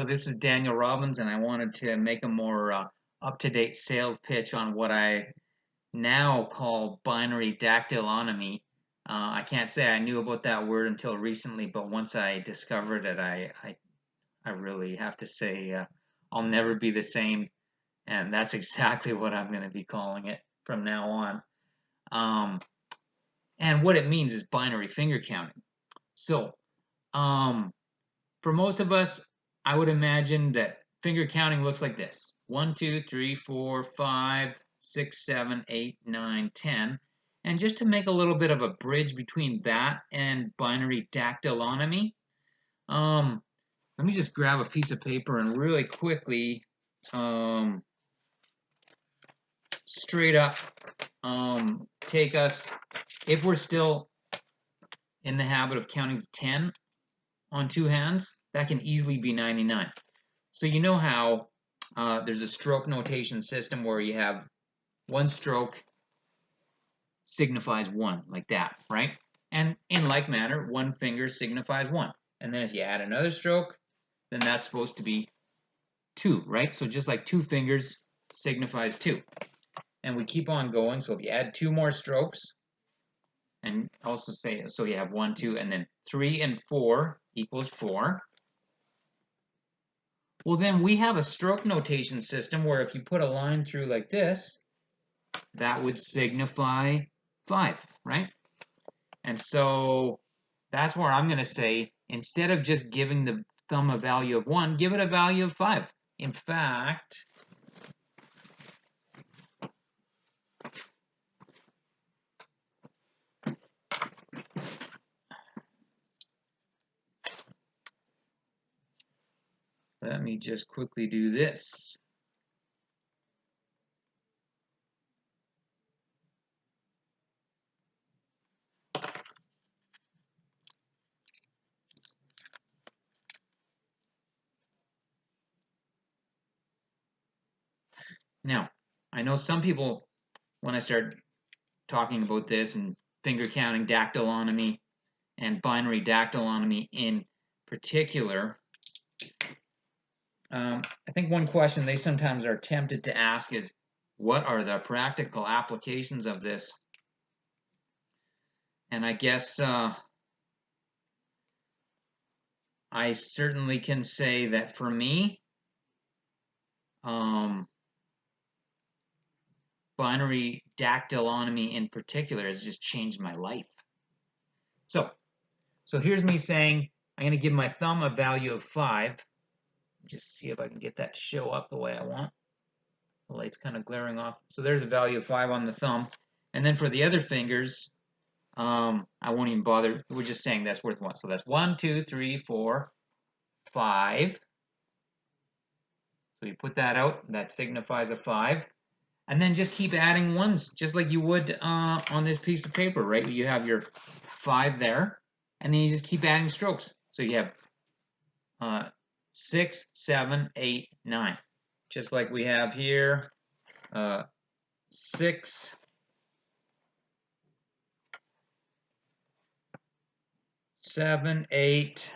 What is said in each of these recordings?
this is Daniel Robbins, and I wanted to make a more up-to-date sales pitch on what I now call binary dactylonomy. I can't say I knew about that word until recently, but once I discovered it, I really have to say I'll never be the same, and that's exactly what I'm going to be calling it from now on. And what it means is binary finger counting. So, for most of us, I would imagine that finger counting looks like this: 1, 2, 3, 4, 5, 6, 7, 8, 9, 10. And just to make a little bit of a bridge between that and binary dactylonomy, let me just grab a piece of paper and really quickly, straight up, take us, if we're still in the habit of counting to 10 on two hands, that can easily be 99. So you know how there's a stroke notation system where you have one stroke signifies 1, like that, right? And in like manner, one finger signifies 1. And then if you add another stroke, then that's supposed to be 2, right? So just like 2 fingers signifies 2. And we keep on going. So if you add 2 more strokes, and also say, so you have 1, 2, and then 3 and 4 equals 4. Well, then we have a stroke notation system where if you put a line through like this, that would signify 5, right? And so that's where I'm going to say, instead of just giving the thumb a value of 1, give it a value of 5. In fact, let me just quickly do this. Now, I know some people, when I start talking about this and finger counting dactylonomy and binary dactylonomy in particular, I think one question they sometimes are tempted to ask is, what are the practical applications of this? And I guess I certainly can say that for me, binary dactylonomy in particular has just changed my life. So here's me saying I'm going to give my thumb a value of 5. Just see if I can get that to show up the way I want. The light's kind of glaring off. So there's a value of 5 on the thumb. And then for the other fingers, I won't even bother. We're just saying that's worth 1. So that's 1, 2, 3, 4, 5. So you put that out. That signifies a 5. And then just keep adding ones, just like you would on this piece of paper, right? You have your 5 there, and then you just keep adding strokes. So you have 6, 7, 8, 9. Just like we have here, 6, 7, 8,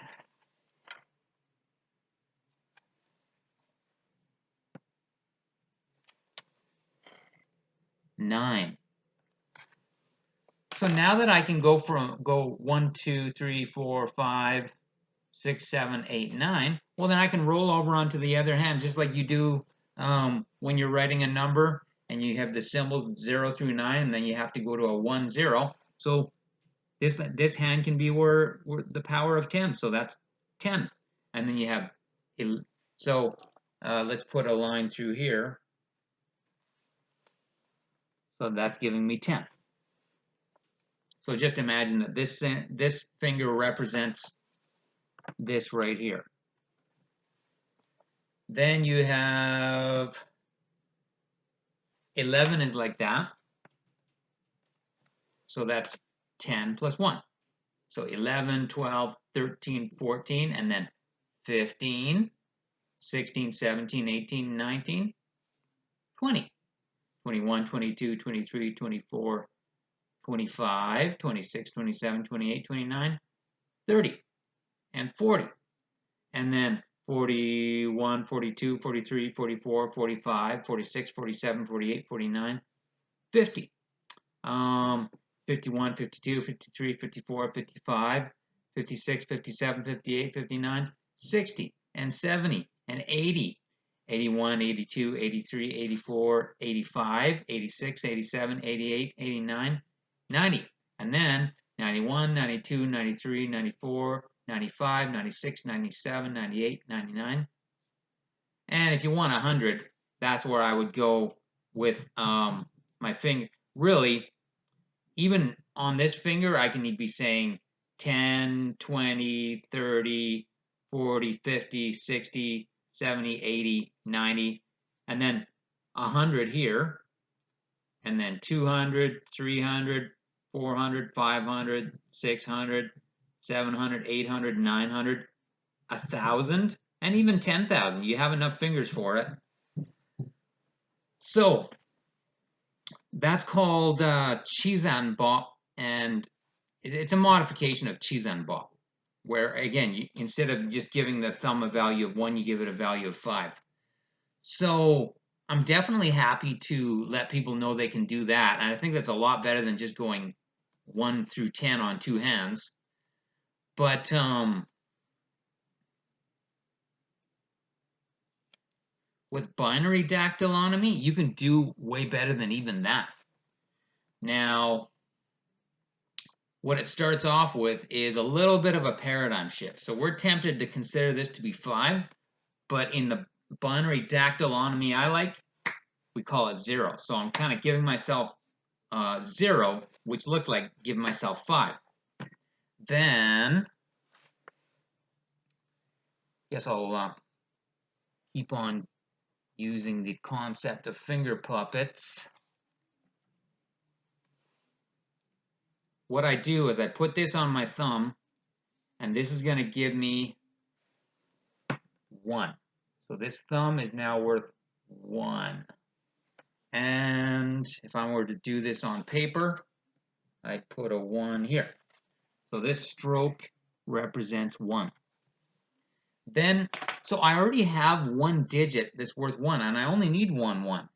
9. So now that I can go 1, 2, 3, 4, 5, 6, 7, 8, 9, well, then I can roll over onto the other hand, just like you do when you're writing a number and you have the symbols 0 through 9, and then you have to go to a 1, 0. So this hand can be where the power of 10, so that's 10. And then you have, so let's put a line through here. So that's giving me 10. So just imagine that this finger represents this right here. Then you have 11 is like that. So that's 10 plus 1. So 11, 12, 13, 14, and then 15, 16, 17, 18, 19, 20, 21, 22, 23, 24, 25, 26, 27, 28, 29, 30, and 40. And then 41, 42, 43, 44, 45, 46, 47, 48, 49, 50. 51, 52, 53, 54, 55, 56, 57, 58, 59, 60, and 70, and 80, 81, 82, 83, 84, 85, 86, 87, 88, 89, 90, and then 91, 92, 93, 94, 95, 96, 97, 98, 99, and if you want 100, that's where I would go with my finger. Really, even on this finger, I can be saying 10, 20, 30, 40, 50, 60, 70, 80, 90, and then 100 here, and then 200, 300, 400, 500, 600, 700, 800, 900, 1,000, and even 10,000. You have enough fingers for it. So that's called Chizanbop, and it's a modification of Chizanbop, where again, instead of just giving the thumb a value of 1, you give it a value of 5. So I'm definitely happy to let people know they can do that, and I think that's a lot better than just going 1 through 10 on 2 hands. But with binary dactylonomy, you can do way better than even that. Now, what it starts off with is a little bit of a paradigm shift. So we're tempted to consider this to be 5, but in the binary dactylonomy I like, we call it 0. So I'm kind of giving myself 0, which looks like giving myself 5. Then, guess I'll keep on using the concept of finger puppets. What I do is I put this on my thumb, and this is going to give me 1. So this thumb is now worth 1. And if I were to do this on paper, I'd put a 1 here. So this stroke represents 1. Then, so I already have one digit that's worth 1, and I only need 1, 1.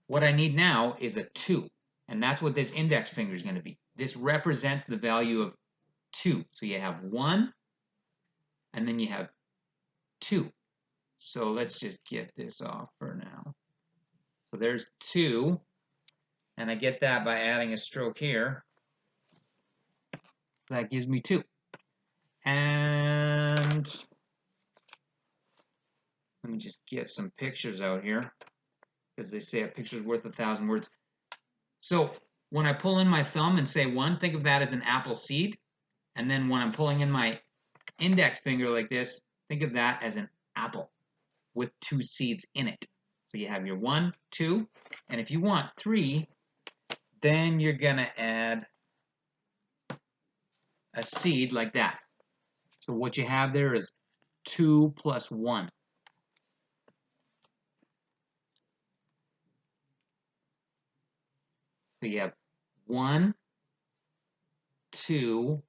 What I need now is a 2, and that's what this index finger is going to be. This represents the value of 2. So you have 1, and then you have 2. So let's just get this off for now. So there's 2, and I get that by adding a stroke here. That gives me 2. And let me just get some pictures out here, because they say a picture's worth 1,000 words. So when I pull in my thumb and say 1, think of that as an apple seed. And then when I'm pulling in my index finger like this, think of that as an apple with 2 seeds in it. So you have your 1, 2, and if you want 3, then you're going to add a seed like that. So what you have there is 2 plus 1. So you have 1, 2,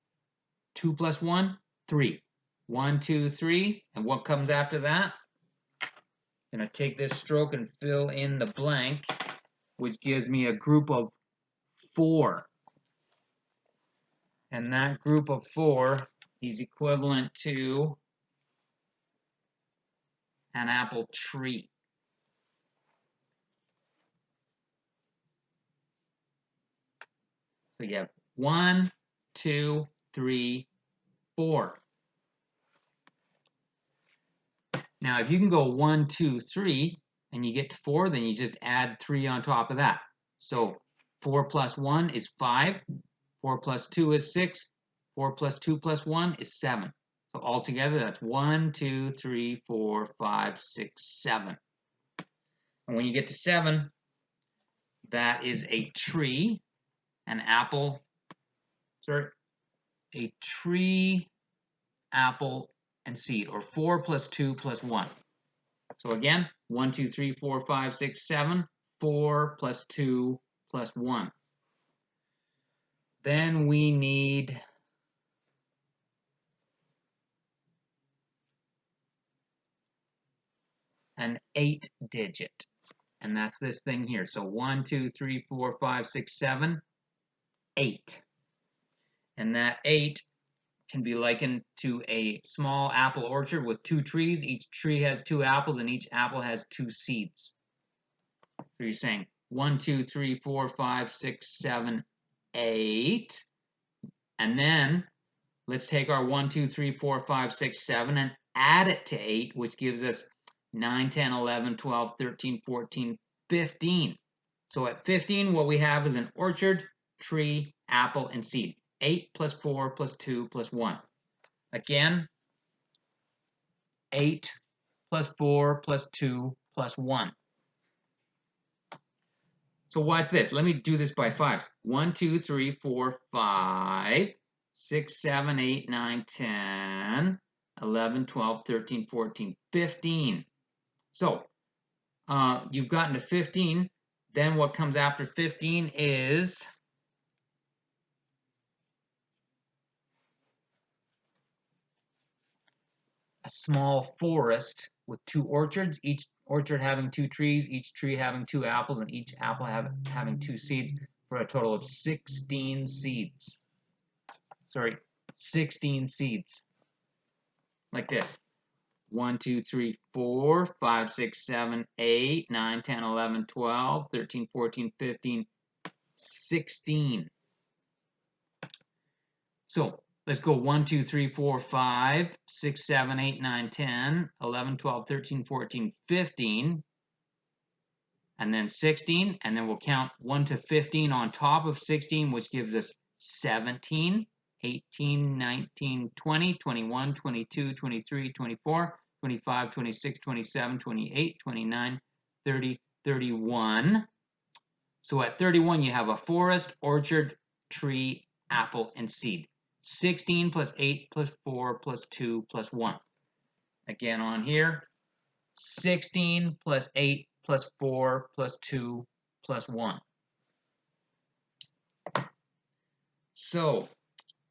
2 plus 1, 3. 1, 2, 3, and what comes after that? I'm going to take this stroke and fill in the blank, which gives me a group of 4. And that group of 4 is equivalent to an apple tree. So you have 1, 2, 3, 4. Now, if you can go 1, 2, 3, and you get to 4, then you just add 3 on top of that. So 4 plus 1 is 5. 4 plus 2 is 6. 4 plus 2 plus 1 is 7. So altogether, that's 1, 2, 3, 4, 5, 6, 7. And when you get to 7, that is a tree, an apple, a tree, apple, and seed, or 4 plus 2 plus 1. So again, 1, 2, 3, 4, 5, 6, 7, 4 plus 2 plus 1. Then we need an 8-digit. And that's this thing here. So 1, 2, 3, 4, 5, 6, 7, 8. And that 8 can be likened to a small apple orchard with 2 trees. Each tree has 2 apples, and each apple has 2 seeds. So you're saying 1, 2, 3, 4, 5, 6, 7, 8. And then let's take our 1, 2, 3, 4, 5, 6, 7 and add it to 8, which gives us 9, 10, 11, 12, 13, 14, 15. So at 15, what we have is an orchard, tree, apple, and seed. 8 plus 4 plus 2 plus 1. Again, 8 plus 4 plus 2 plus 1. So watch this. Let me do this by 5s. 1, 2, 3, 4, 5, 6, 7, 8, 9, 10, 11, 12, 13, 14, 15. So you've gotten to 15. Then what comes after 15 is a small forest with 2 orchards, each orchard having 2 trees, each tree having 2 apples, and each apple having 2 seeds, for a total of 16 seeds. Sorry, 16 seeds. Like this. 1, 2, 3, 4, 5, 6, 7, 8, 9, 10, 11, 12, 13, 14, 15, 16. So let's go 1, 2, 3, 4, 5, 6, 7, 8, 9, 10, 11, 12, 13, 14, 15, and then 16, and then we'll count 1 to 15 on top of 16, which gives us 17, 18, 19, 20, 21, 22, 23, 24, 25, 26, 27, 28, 29, 30, 31. So at 31, you have a forest, orchard, tree, apple, and seed. 16 plus 8 plus 4 plus 2 plus 1. Again on here, 16 plus 8 plus 4 plus 2 plus 1. So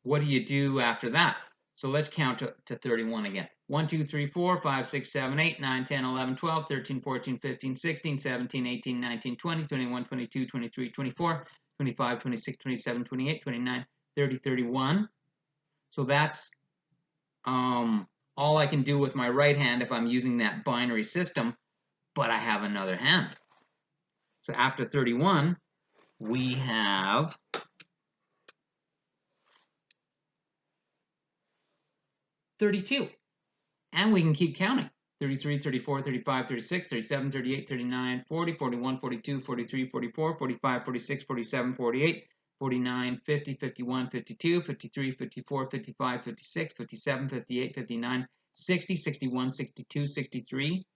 what do you do after that? So let's count to 31 again. 1, 2, 3, 4, 5, 6, 7, 8, 9, 10, 11, 12, 13, 14, 15, 16, 17, 18, 19, 20, 21, 22, 23, 24, 25, 26, 27, 28, 29, 30, 31. So that's all I can do with my right hand if I'm using that binary system, but I have another hand. So after 31, we have 32. And we can keep counting. 33, 34, 35, 36, 37, 38, 39, 40, 41, 42, 43, 44, 45, 46, 47, 48, 49, 50, 51, 52, 53, 54, 55, 56, 57, 58, 59, 60, 61, 62, 63,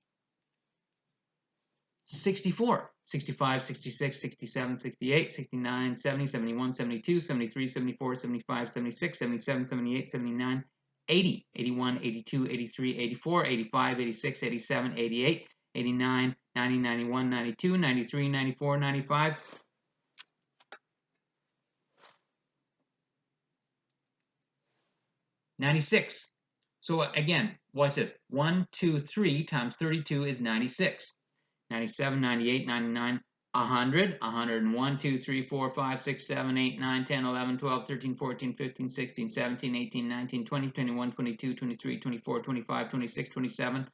64, 65, 66, 67, 68, 69, 70, 71, 72, 73, 74, 75, 76, 77, 78, 79, 80, 81, 82, 83, 84, 85, 86, 87, 88, 89, 90, 91, 92, 93, 94, 95, 96. So again, watch this. 1, 2, 3 times 32 is 96. 97, 98, 99, 100, 101, 2, 3, 4, 5, 6, 7, 8, 9, 10, 11, 12, 13, 14, 15, 16, 17, 18, 19, 20, 21, 22, 23, 24, 25, 26, 27,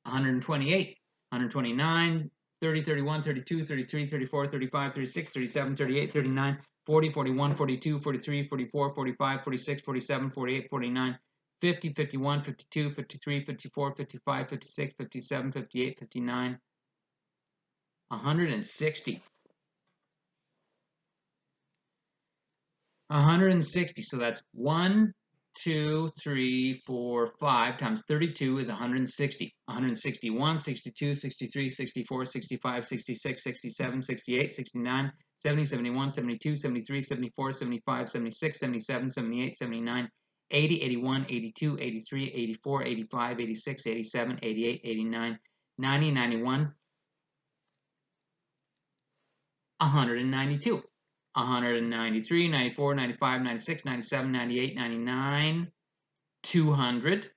128, 129, 30, 31, 32, 33, 34, 35, 36, 37, 38, 39, 40, 41, 42, 43, 44, 45, 46, 47, 48, 49, 50, 51, 52, 53, 54, 55, 56, 57, 58, 59, 160. 160. So that's 1, 2, 3, 4, 5 times 32 is 160. 161, 62, 63, 64, 65, 66, 67, 68, 69, 70, 71, 72, 73, 74, 75, 76, 77, 78, 79, 80, 81, 82, 83, 84, 85, 86, 87, 88, 89, 90, 91, 192. 193, 94, 95, 96, 97, 98, 99, 200.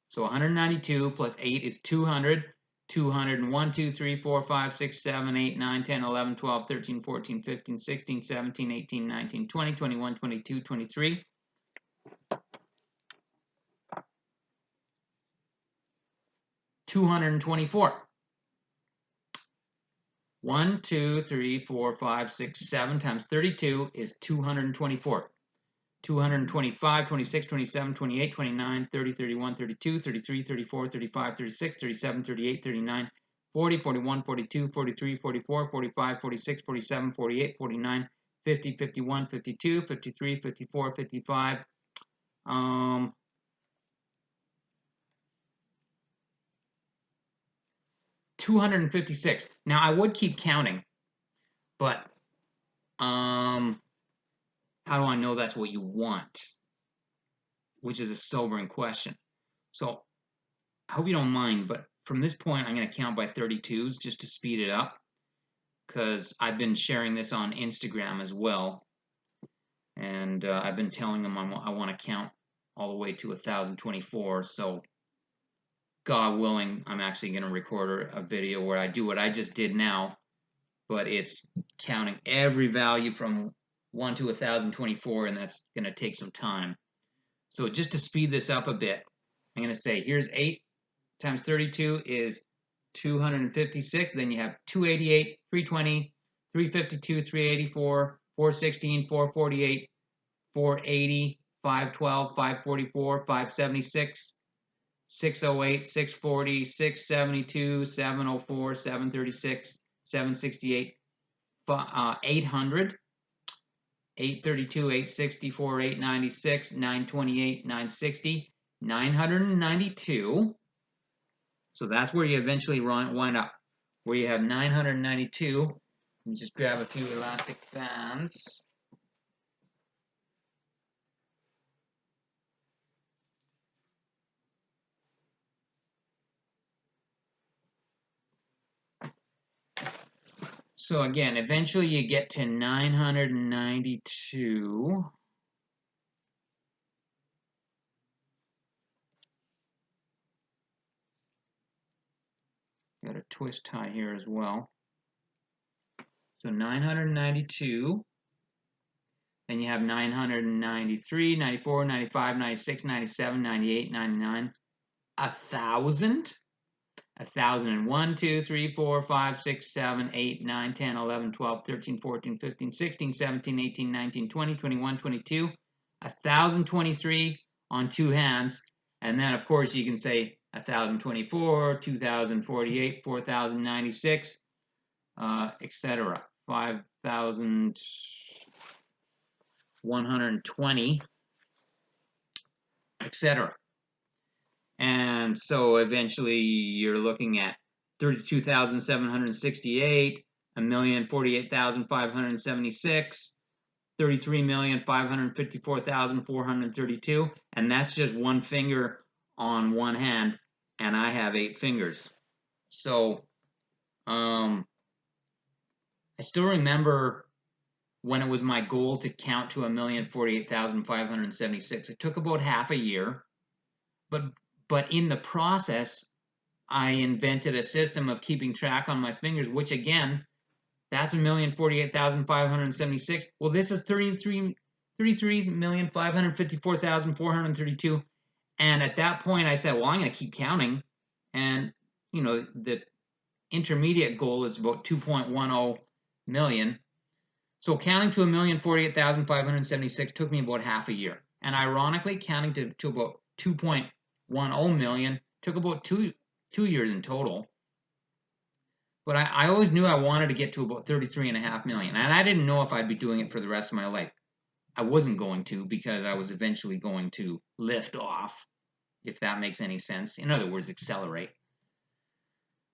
So 192 plus 8 is 200. 201, 2, 3, 4, 5, 6, 7, 8, 9, 10, 11, 12, 13, 14, 15, 16, 17, 18, 19, 20, 21, 22, 23. 224. 1, 2, 3, 4, 5, 6, 7 times 32 is 224. 225, 26, 27, 28, 29, 30, 31, 32, 33, 34, 35, 36, 37, 38, 39, 40, 41, 42, 43, 44, 45, 46, 47, 48, 49, 50, 51, 52, 53, 54, 55. 256. Now I would keep counting, but how do I know that's what you want? Which is a sobering question. So I hope you don't mind, but from this point, I'm going to count by 32s just to speed it up, because I've been sharing this on Instagram as well, and I've been telling them I want to count all the way to 1024. So God willing, I'm actually going to record a video where I do what I just did now, but it's counting every value from 1 to 1024, and that's going to take some time. So just to speed this up a bit, I'm going to say here's 8 times 32 is 256. Then you have 288, 320, 352, 384, 416, 448, 480, 512, 544, 576, 608, 640, 672, 704, 736, 768, 800, 832, 864, 896, 928, 960, 992. So that's where you eventually wind up, where you have 992. Let me just grab a few elastic bands. So again, eventually you get to 992. Got a twist tie here as well. So 992. Then you have 993, 94, 95, 96, 97, 98, 99, 1,000. 1,001, 2, 3, 4, 5, 6, 7, 8, 9, 10, 11, 12, 13, 14, 15, 16, 17, 18, 19, 20, 21, 22, 1,023 on two hands. And then, of course, you can say 1,024, 2,048, 4,096, etc. 5,120, etc. And so eventually you're looking at 32,768, 1,048,576, 33,554,432, and that's just one finger on one hand, and I have 8 fingers. So I still remember when it was my goal to count to 1,048,576. It took about half a year, but in the process, I invented a system of keeping track on my fingers, which again, that's 1,048,576. Well, this is 33,554,432. And at that point, I said, well, I'm going to keep counting. And, you know, the intermediate goal is about 2.10 million. So counting to 1,048,576 took me about half a year. And ironically, counting to about 2.10 million took about two years in total. But I always knew I wanted to get to about 33.5 million. And I didn't know if I'd be doing it for the rest of my life. I wasn't going to, because I was eventually going to lift off, if that makes any sense. In other words, accelerate.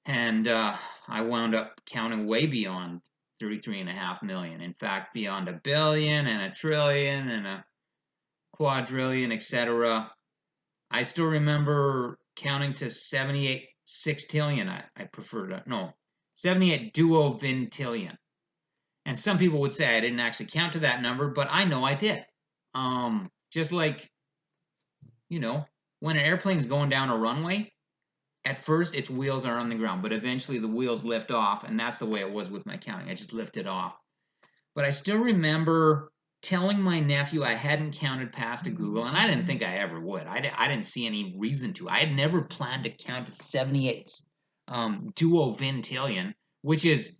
And I wound up counting way beyond 33.5 million. In fact, beyond a billion and a trillion and a quadrillion, etc. I still remember counting to 78 sextillion. I prefer to, no, 78 duovintillion. And some people would say I didn't actually count to that number, but I know I did. Just like, you know, when an airplane's going down a runway, at first its wheels are on the ground, but eventually the wheels lift off, and that's the way it was with my counting. I just lifted off. But I still remember telling my nephew I hadn't counted past a Google, and I didn't think I ever would. I didn't see any reason to. I had never planned to count to 78 duo vintillion, which is,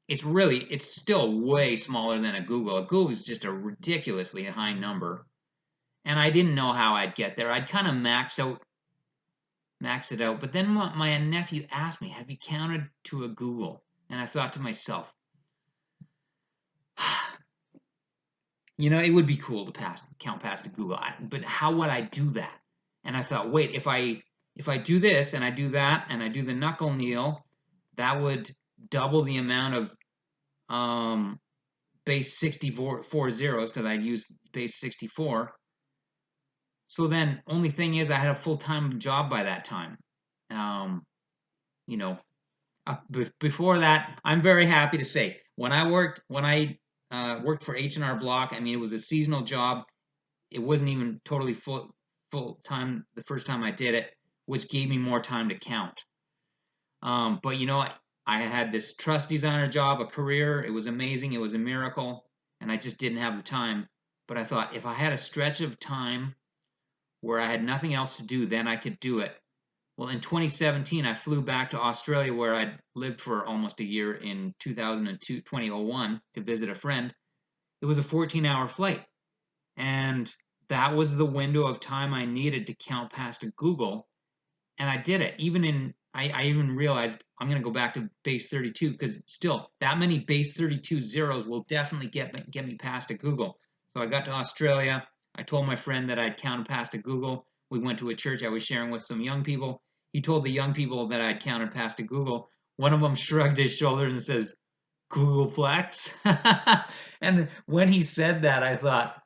it's still way smaller than a Google. A Google is just a ridiculously high number. And I didn't know how I'd get there. I'd kind of max it out. But then my nephew asked me, have you counted to a Google? And I thought to myself, it would be cool to count past a Google, but how would I do that? And I thought, wait, if I do this and I do that and I do the knuckle kneel, that would double the amount of base 64 zeros, because I'd use base 64. So then, only thing is, I had a full-time job by that time. You know, before that, I'm very happy to say, when I worked for H&R Block, I mean, it was a seasonal job. It wasn't even totally full time the first time I did it, which gave me more time to count. But I had this truss designer job, a career. It was amazing. It was a miracle, and I just didn't have the time. But I thought, if I had a stretch of time where I had nothing else to do, then I could do it. Well, in 2017, I flew back to Australia, where I'd lived for almost a year in 2001, to visit a friend. It was a 14-hour flight, and that was the window of time I needed to count past a Google, and I did it. I even realized I'm going to go back to base 32, because still, that many base 32 zeros will definitely get me past a Google. So I got to Australia. I told my friend that I'd counted past a Google. We went to a church I was sharing with some young people. He told the young people that I'd counted past a Google. One of them shrugged his shoulders and says, "Googleplex?" And when he said that, I thought,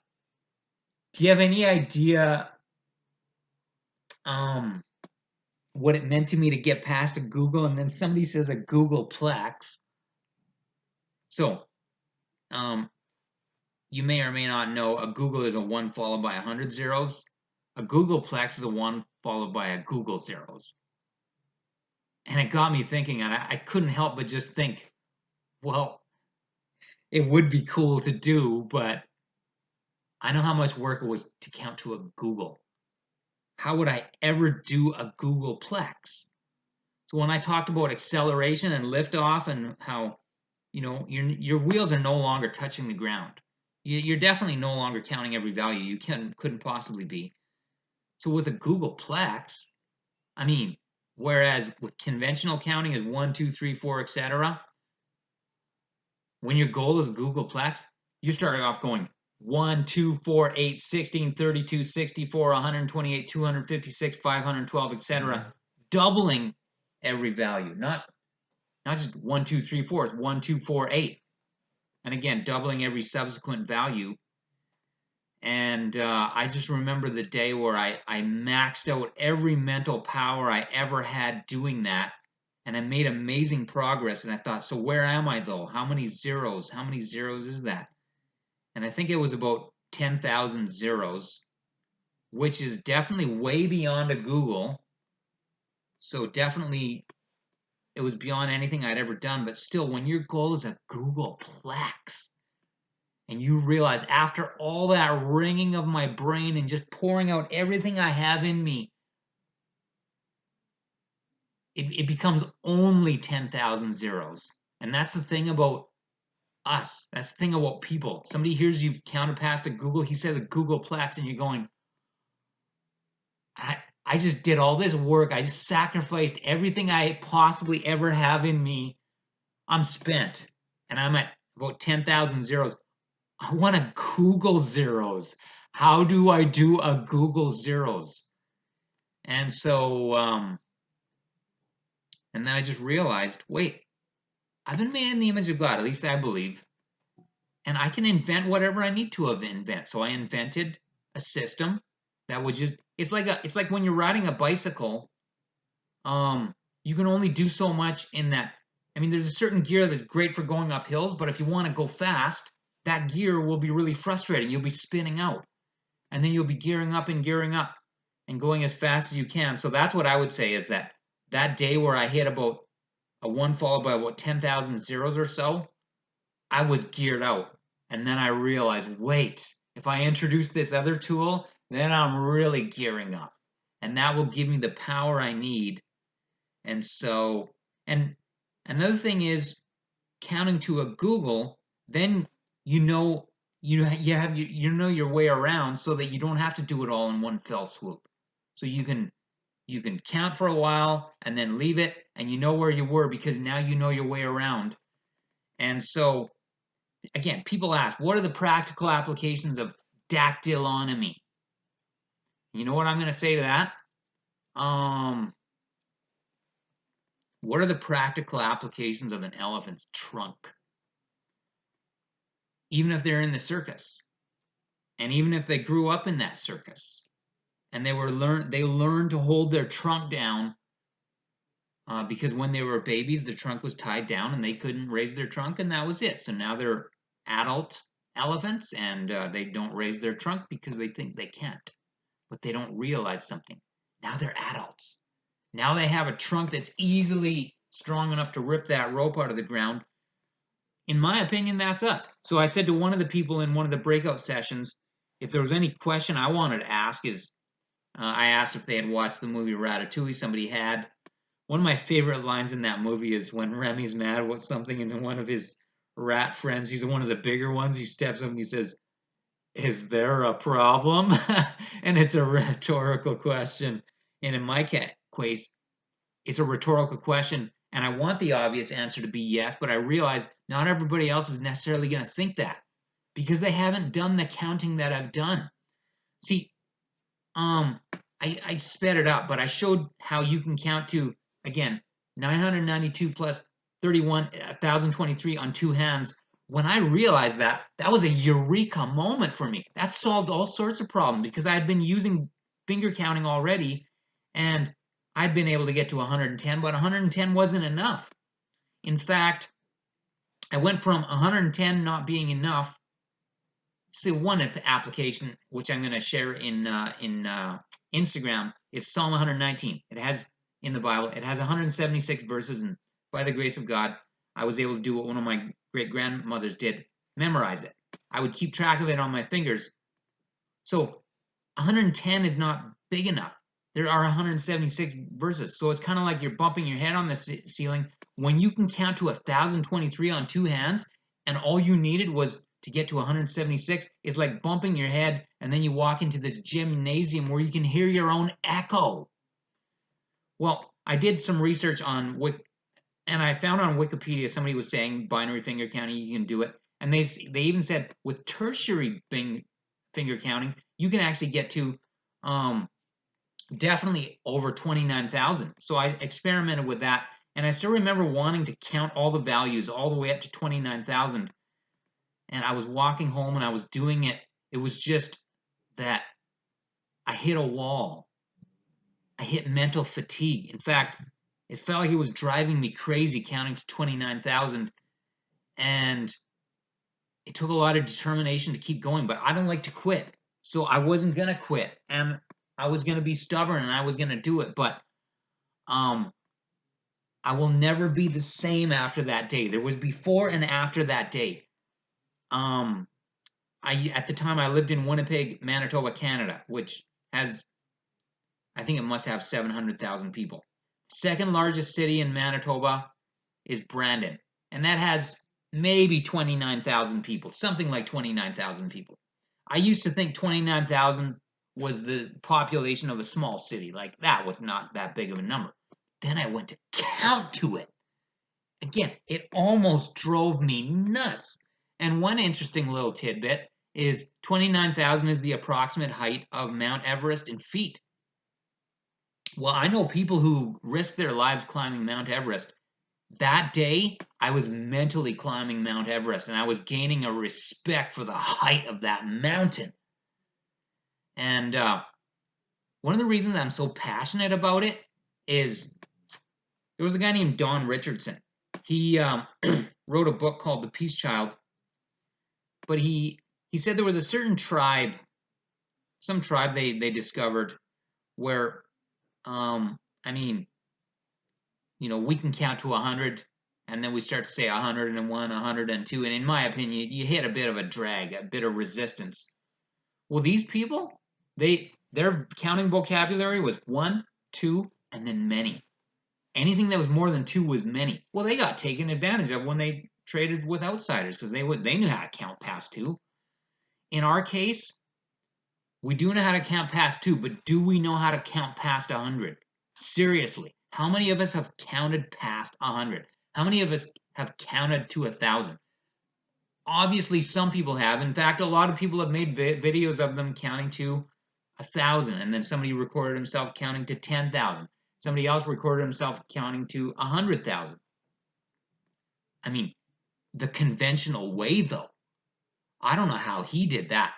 do you have any idea what it meant to me to get past a Google? And then somebody says a Googleplex. So, you may or may not know, a Google is a 1 followed by 100 zeros. A Googleplex is a 1 followed by a Google zeros. And it got me thinking, and I couldn't help but just think, well, it would be cool to do, but I know how much work it was to count to a Google. How would I ever do a Googleplex? So when I talked about acceleration and liftoff, and how your wheels are no longer touching the ground, you're definitely no longer counting every value. You couldn't possibly be. So with a Googleplex, I mean, whereas with conventional counting is 1, 2, 3, 4, etc., when your goal is Googleplex, you started off going 1, 2, 4, 8, 16, 32, 64, 128, 256, 512, etc., doubling every value, not just 1, 2, 3, 4. It's 1, 2, 4, 8, and again, doubling every subsequent value. And I just remember the day where I maxed out every mental power I ever had doing that, and I made amazing progress. And I thought, so where am I though? How many zeros? How many zeros is that? And I think it was about 10,000 zeros, which is definitely way beyond a Google. So definitely, it was beyond anything I'd ever done. But still, when your goal is a Googleplex, and you realize, after all that ringing of my brain and just pouring out everything I have in me, it becomes only 10,000 zeros. And that's the thing about us. That's the thing about people. Somebody hears you've counted past a Google, he says a Googleplex, and you're going, I just did all this work. I just sacrificed everything I possibly ever have in me. I'm spent. And I'm at about 10,000 zeros. I want a Google zeros. How do I do a Google zeros? And so, and then I just realized, wait, I've been made in the image of God, at least I believe, and I can invent whatever I need to invent. So I invented a system that would just, it's like when you're riding a bicycle, you can only do so much in that. I mean, there's a certain gear that's great for going up hills, but if you want to go fast, that gear will be really frustrating. You'll be spinning out. And then you'll be gearing up and going as fast as you can. So that's what I would say is that day where I hit about a 1 followed by about 10,000 zeros or so, I was geared out. And then I realized, wait, if I introduce this other tool, then I'm really gearing up. And that will give me the power I need. And so, and another thing is counting to a Google, then you know you know your way around so that you don't have to do it all in one fell swoop. So you can count for a while and then leave it, and you know where you were because now you know your way around. And so again, people ask, what are the practical applications of dactylonomy? You know what I'm going to say to that? What are the practical applications of an elephant's trunk? Even if they're in the circus, and even if they grew up in that circus, and they learned to hold their trunk down because when they were babies, the trunk was tied down and they couldn't raise their trunk, and that was it. So now they're adult elephants, and they don't raise their trunk because they think they can't. But they don't realize something. Now they're adults. Now they have a trunk that's easily strong enough to rip that rope out of the ground. In my opinion, that's us. So I said to one of the people in one of the breakout sessions, if there was any question I wanted to ask, I asked if they had watched the movie Ratatouille. Somebody had. One of my favorite lines in that movie is when Remy's mad about something, and one of his rat friends, he's one of the bigger ones, he steps up and he says, "Is there a problem?" And it's a rhetorical question. And in my case, it's a rhetorical question, and I want the obvious answer to be yes, but I realize not everybody else is necessarily going to think that because they haven't done the counting that I've done. See, I sped it up, but I showed how you can count to, again, 992 plus 31, 1023 on two hands. When I realized that, that was a eureka moment for me. That solved all sorts of problems because I had been using finger counting already, and I'd been able to get to 110, but 110 wasn't enough. In fact, I went from 110 not being enough. So one application which I'm going to share in Instagram is Psalm 119. It has in the Bible. It has 176 verses, and by the grace of God, I was able to do what one of my great grandmothers did: memorize it. I would keep track of it on my fingers. So 110 is not big enough. There are 176 verses, so it's kind of like you're bumping your head on the ceiling when you can count to 1023 on two hands, and all you needed was to get to 176. It's like bumping your head, and then you walk into this gymnasium where you can hear your own echo. Well, I did some research on and I found on Wikipedia somebody was saying binary finger counting, you can do it, and they even said with tertiary finger counting, you can actually get to definitely over 29,000. So I experimented with that, and I still remember wanting to count all the values all the way up to 29,000. And I was walking home and I was doing it. It was just that I hit a wall. I hit mental fatigue. In fact, it felt like it was driving me crazy counting to 29,000. And it took a lot of determination to keep going, but I don't like to quit. So I wasn't going to quit. And I was going to be stubborn and I was going to do it. But I will never be the same after that day. There was before and after that day. At the time I lived in Winnipeg, Manitoba, Canada, which has, I think it must have 700,000 people. Second largest city in Manitoba is Brandon, and that has maybe 29,000 people, something like 29,000 people. I used to think 29,000 was the population of a small city. Like that was not that big of a number. Then I went to count to it. Again, it almost drove me nuts. And one interesting little tidbit is 29,000 is the approximate height of Mount Everest in feet. Well, I know people who risk their lives climbing Mount Everest. That day, I was mentally climbing Mount Everest, and I was gaining a respect for the height of that mountain. And one of the reasons I'm so passionate about it is there was a guy named Don Richardson. He wrote a book called The Peace Child, but he said there was a certain tribe tribe they discovered where, I mean, we can count to 100, and then we start to say 101, 102, and in my opinion, you hit a bit of a drag, a bit of resistance. Well, these people, their counting vocabulary was 1, 2, and then many. Anything that was more than 2 was many. Well, they got taken advantage of when they traded with outsiders because they knew how to count past 2. In our case, we do know how to count past 2, but do we know how to count past 100? Seriously, how many of us have counted past 100? How many of us have counted to 1,000? Obviously, some people have. In fact, a lot of people have made videos of them counting to 1,000, and then somebody recorded himself counting to 10,000. Somebody else recorded himself counting to 100,000. I mean, the conventional way, though, I don't know how he did that.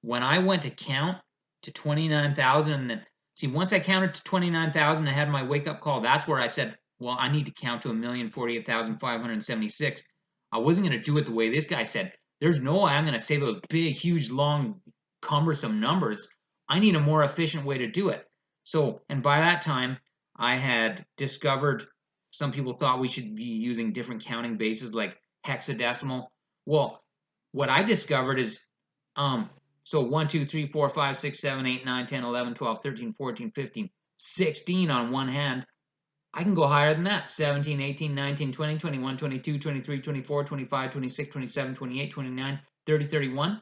When I went to count to 29,000, and then see, once I counted to 29,000 and had my wake up call, that's where I said, well, I need to count to 1,048,576. I wasn't going to do it the way this guy said. There's no way I'm going to say those big, huge, long, cumbersome numbers. I need a more efficient way to do it. So, and by that time, I had discovered some people thought we should be using different counting bases like hexadecimal. Well, what I discovered is, so 1, 2, 3, 4, 5, 6, 7, 8, 9, 10, 11, 12, 13, 14, 15, 16 on one hand. I can go higher than that. 17, 18, 19, 20, 21, 22, 23, 24, 25, 26, 27, 28, 29, 30, 31.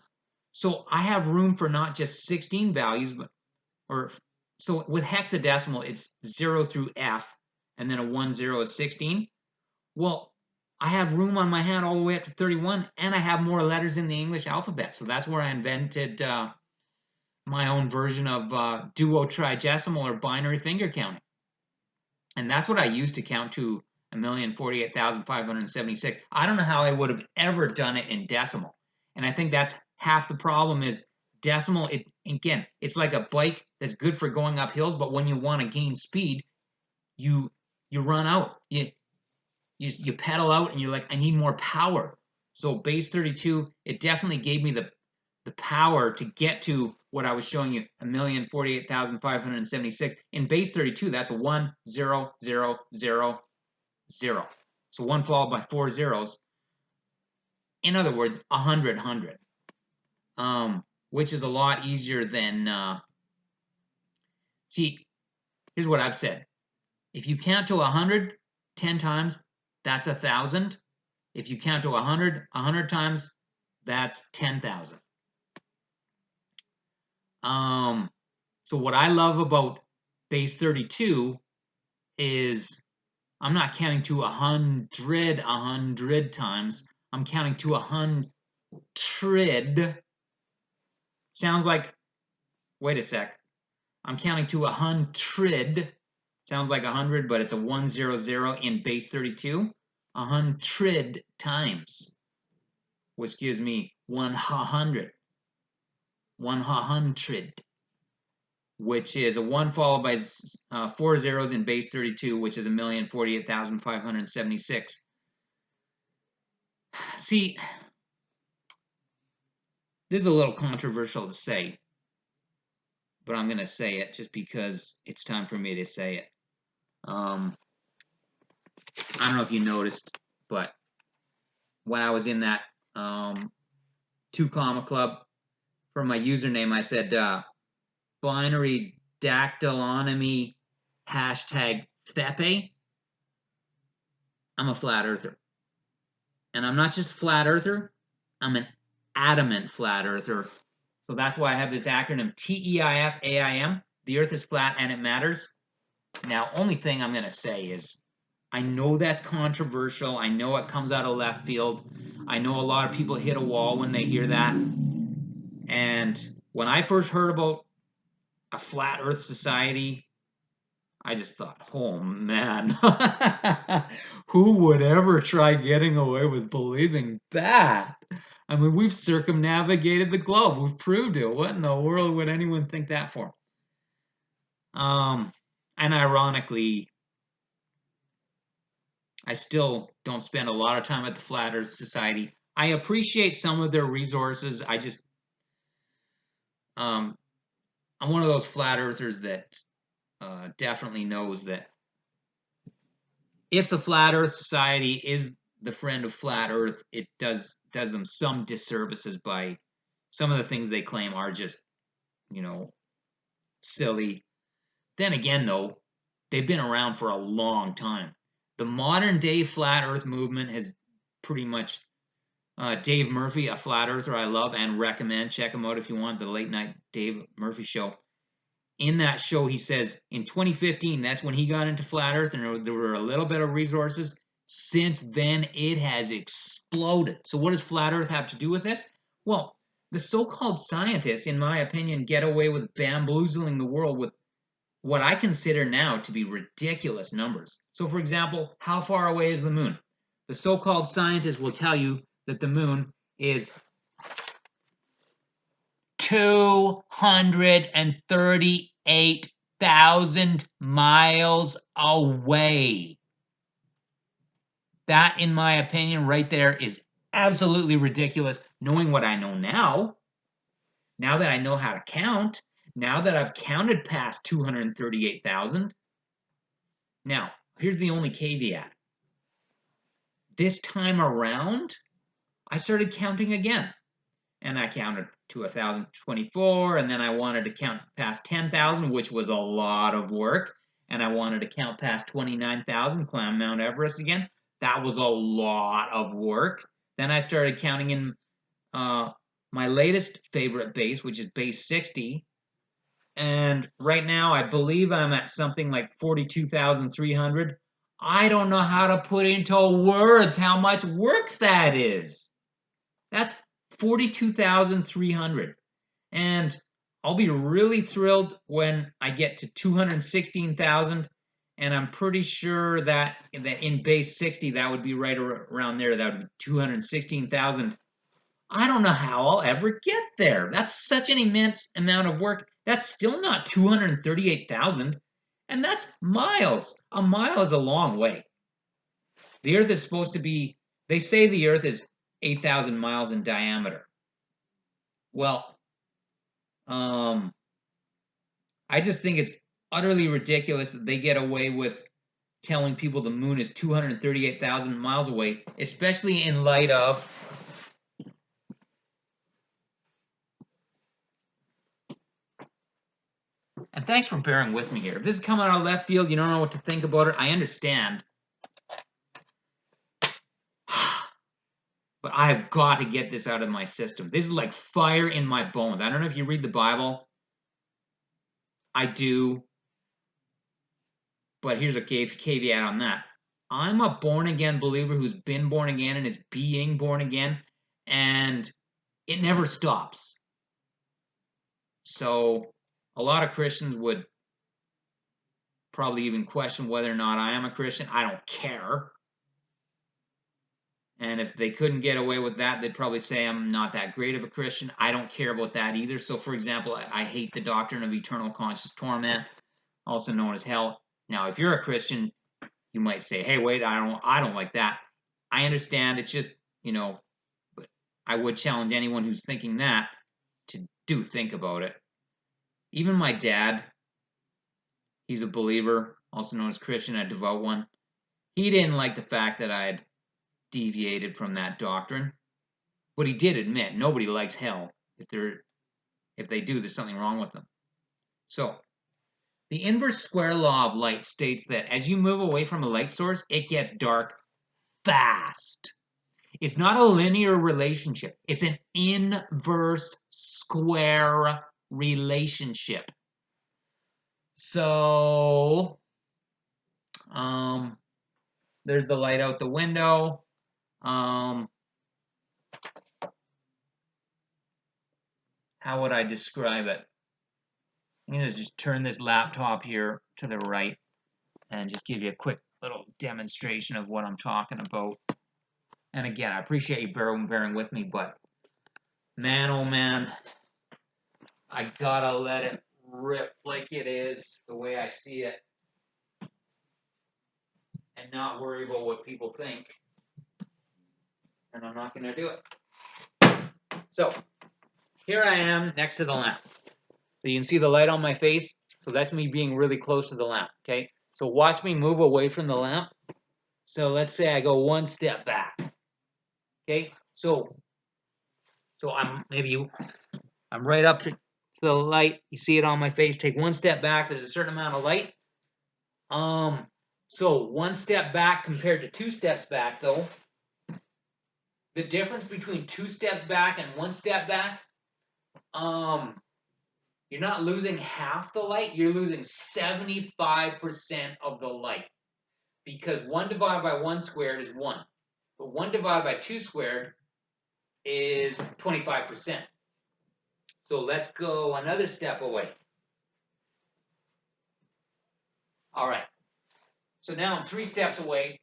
So I have room for not just 16 values, so with hexadecimal, it's 0 through F, and then a 1, 0 is 16. Well, I have room on my hand all the way up to 31, and I have more letters in the English alphabet. So that's where I invented my own version of duo trigesimal or binary finger counting. And that's what I used to count to 1,048,576. I don't know how I would have ever done it in decimal. And I think that's half the problem is decimal, again, it's like a bike that's good for going up hills, but when you want to gain speed, you run out. You pedal out and you're like, I need more power. So base 32, it definitely gave me the power to get to what I was showing you, 1,048,576. In base 32, that's a 1, 0, 0, 0, 0. So 1 followed by 4 zeros. In other words, 100, 100. Which is a lot easier than, see, here's what I've said. If you count to 100 10 times, that's 1,000. If you count to 100 times, that's 10,000. So what I love about base 32 is I'm not counting to 100 times. I'm counting to 100. Sounds like, wait a sec. I'm counting to 100. Sounds like 100, but it's a 100 in base 32. 100 times, which gives me 100. 100, which is a 1 followed by 4 zeros in base 32, which is 1,048,576. See, this is a little controversial to say, but I'm going to say it just because it's time for me to say it. I don't know if you noticed, but when I was in that 2 comma club, for my username, I said binary dactylonomy #Fepe. I'm a flat earther. And I'm not just a flat earther, I'm an adamant flat earther. So that's why I have this acronym TEIFAIM. The earth is flat and it matters. Now, only thing I'm going to say is I know that's controversial. I know it comes out of left field. I know a lot of people hit a wall when they hear that. And when I first heard about a flat earth society, I just thought, oh man, who would ever try getting away with believing that? I mean, we've circumnavigated the globe. We've proved it. What in the world would anyone think that for? And ironically, I still don't spend a lot of time at the Flat Earth Society. I appreciate some of their resources. I just, I'm one of those flat earthers that definitely knows that if the Flat Earth Society is the friend of Flat Earth, it does them some disservices by some of the things they claim are just, silly. Then again, though, they've been around for a long time. The modern day Flat Earth movement has pretty much Dave Murphy, a flat earther I love and recommend. Check him out if you want, the Late Night Dave Murphy Show. In that show, he says in 2015, that's when he got into flat earth, and there were a little bit of resources. Since then, it has exploded. So what does flat earth have to do with this? Well, the so-called scientists, in my opinion, get away with bamboozling the world with what I consider now to be ridiculous numbers. So, for example, how far away is the moon? The so-called scientists will tell you that the moon is 238,000 miles away. That, in my opinion, right there is absolutely ridiculous. Knowing what I know now that I know how to count, now that I've counted past 238,000. Now, here's the only caveat. This time around, I started counting again. And I counted to 1,024, and then I wanted to count past 10,000, which was a lot of work. And I wanted to count past 29,000, climb Mount Everest again. That was a lot of work. Then I started counting in my latest favorite base, which is base 60. And right now, I believe I'm at something like 42,300. I don't know how to put into words how much work that is. That's 42,300. And I'll be really thrilled when I get to 216,000. And I'm pretty sure that in base 60, that would be right around there. That would be 216,000. I don't know how I'll ever get there. That's such an immense amount of work. That's still not 238,000. And that's miles. A mile is a long way. The Earth is supposed to be, they say the Earth is 8,000 miles in diameter. Well, I just think it's utterly ridiculous that they get away with telling people the moon is 238,000 miles away, especially in light of and thanks for bearing with me here. If this is coming out of left field, you don't know what to think about it, I understand. But I have got to get this out of my system. This is like fire in my bones. I don't know if you read the Bible. I do. But here's a caveat on that. I'm a born-again believer who's been born again and is being born again, and it never stops. So a lot of Christians would probably even question whether or not I am a Christian. I don't care. And if they couldn't get away with that, they'd probably say I'm not that great of a Christian. I don't care about that either. So, for example, I hate the doctrine of eternal conscious torment, also known as hell. Now, if you're a Christian, you might say, "Hey, wait, I don't like that." I understand. It's just, but I would challenge anyone who's thinking that to think about it. Even my dad, he's a believer, also known as Christian, a devout one. He didn't like the fact that I had deviated from that doctrine, but he did admit nobody likes hell. If they do, there's something wrong with them. So, the inverse square law of light states that as you move away from a light source, it gets dark fast. It's not a linear relationship. It's an inverse square relationship. So, there's the light out the window. How would I describe it? I'm going to just turn this laptop here to the right and just give you a quick little demonstration of what I'm talking about. And again, I appreciate you bearing with me, but man, oh man, I gotta let it rip like it is, the way I see it, and not worry about what people think. And I'm not gonna do it. So, here I am next to the lamp. So you can see the light on my face. So that's me being really close to the lamp, okay? So watch me move away from the lamp. So let's say I go one step back, okay? So I'm right up to the light. You see it on my face. Take one step back. There's a certain amount of light. So one step back compared to two steps back, though. The difference between two steps back and one step back, you're not losing half the light. You're losing 75% of the light. Because 1 divided by 1 squared is 1. But 1 divided by 2 squared is 25%. So let's go another step away. All right. So now I'm 3 steps away.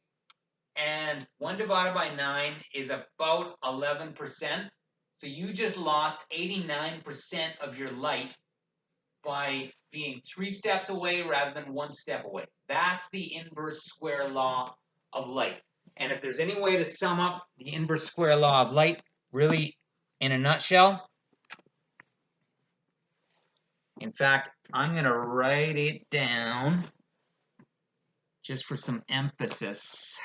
And 1 divided by 9 is about 11%. So you just lost 89% of your light by being 3 steps away rather than 1 step away. That's the inverse square law of light. And if there's any way to sum up the inverse square law of light, really in a nutshell, in fact, I'm going to write it down just for some emphasis.